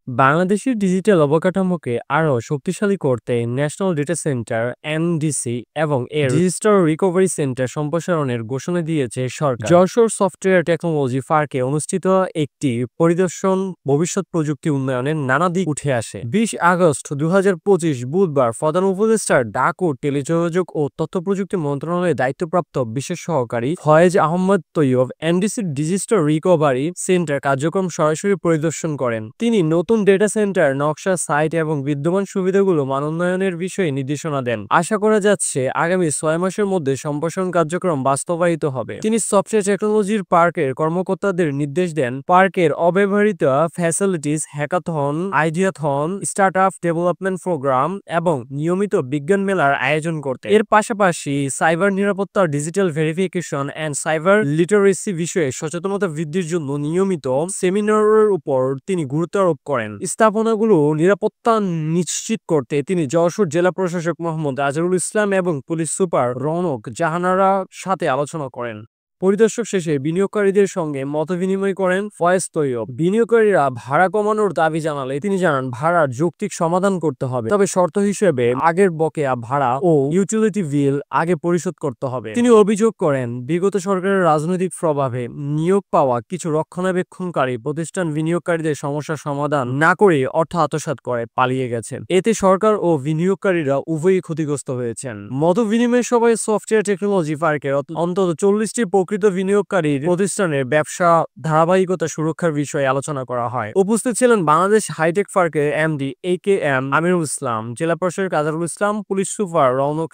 বাংলাদেশের ডিজিটাল অবকাঠামোকে আরও শক্তিশালী করতে ন্যাশনাল ডেটা সেন্টার এনডিসি এবং এর ডিজিটাল রিকভারি সেন্টার সম্প্রসারণের ঘোষণা দিয়েছে সরকার। যশোর সফটওয়্যার টেকনোলজি পার্কে অনুষ্ঠিত একটি পরিদর্শন ভবিষ্যৎ প্রযুক্তি উন্নয়নের নানা দিক উঠে আসে। 20 আগস্ট 2025 বুধবার প্রধান উপদেষ্টার ডাক ও টেলিযোগাযোগ ও তথ্য প্রযুক্তি মন্ত্রণালয়ের দায়িত্বপ্রাপ্ত বিশেষ সহকারী ফয়েজ আহমদ তৈয়ব এনডিসির ডিজিটাল রিকভারি সেন্টার কার্যক্রম সরাসরি পরিদর্শন করেন। তিনি নতুন ডেটা সেন্টার নকশা, সাইট এবং বিদ্যমান সুবিধাগুলো মানোন্নয়নের বিষয়ে নির্দেশনা দেন। আশা করা যাচ্ছে আগামী 6 মাসের মধ্যে সম্প্রসারণ কার্যক্রম বাস্তবায়িত হবে। তিনি সফটওয়্যার টেকনোলজির পার্কের কর্মকর্তাদের নির্দেশ দেন পার্কের অব্যবহৃত facilities, hackathon, ideathon, startup development programme এবং নিয়মিত বিজ্ঞান মেলার আয়োজন করতে। এর পাশাপাশি সাইবার নিরাপত্তা, digital verification and cyber literacy বিষয়ে সচেতনতা বৃদ্ধির জন্য নিয়মিত সেমিনারের উপর তিনি গুরুত্ব আরোপ করেন। স্থাপনাগুলো নিরাপত্তা নিশ্চিত করতে তিনি যশোর জেলা প্রশাসক মোহাম্মদ আজহারুল ইসলাম এবং পুলিশ সুপার রৌনক জাহানারা সাথে আলোচনা করেন। পরিদর্শক শেষে বিনিয়োগকারীদের সঙ্গে মতবিনিময় করেন ফয়েজ তৈয়ব। বিনিয়োগকারীরা ভাড়া কমানোর দাবি জানালে তিনি জানান ভাড়ার যৌক্তিক সমাধান করতে হবে, তবে শর্ত হিসেবে আগের বকেয়া ভাড়া ও ইউটিলিটি বিল আগে পরিশোধ করতে হবে। তিনি অভিযোগ করেন বিগত সরকারের রাজনৈতিক প্রভাবে নিয়োগ পাওয়া কিছু রক্ষণাবেক্ষণকারী প্রতিষ্ঠান বিনিয়োগকারীদের সমস্যার সমাধান না করে অর্থ আত্মসাৎ করে পালিয়ে গেছে। এতে সরকার ও বিনিয়োগকারীরা উভয়ই ক্ষতিগ্রস্ত হয়েছেন। মতবিনিময় সভায় সফটওয়্যার টেকনোলজি পার্কের অন্তত 40টি প্রকৃত বিনিয়োগকারীর প্রতিষ্ঠানের ব্যবসা ধারাবাহিকতা সুরক্ষার বিষয়ে আলোচনা করা হয়। উপস্থিত ছিলেন বাংলাদেশ হাইটেক পার্কের এমডি AKM আমিরুল ইসলাম, জেলা প্রশাসক আজহারুল ইসলাম, পুলিশ সুপার রৌনক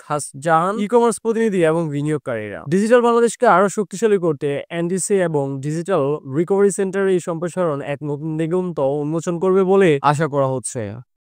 জাহান, ই-কমার্স প্রতিনিধি এবং বিনিয়োগকারীরা। ডিজিটাল বাংলাদেশকে আরও শক্তিশালী করতে এনডিসি এবং ডিজিটাল রিকভারি সেন্টার এই সম্প্রসারণ এক নতুন দিগন্ত উন্মোচন করবে বলে আশা করা হচ্ছে।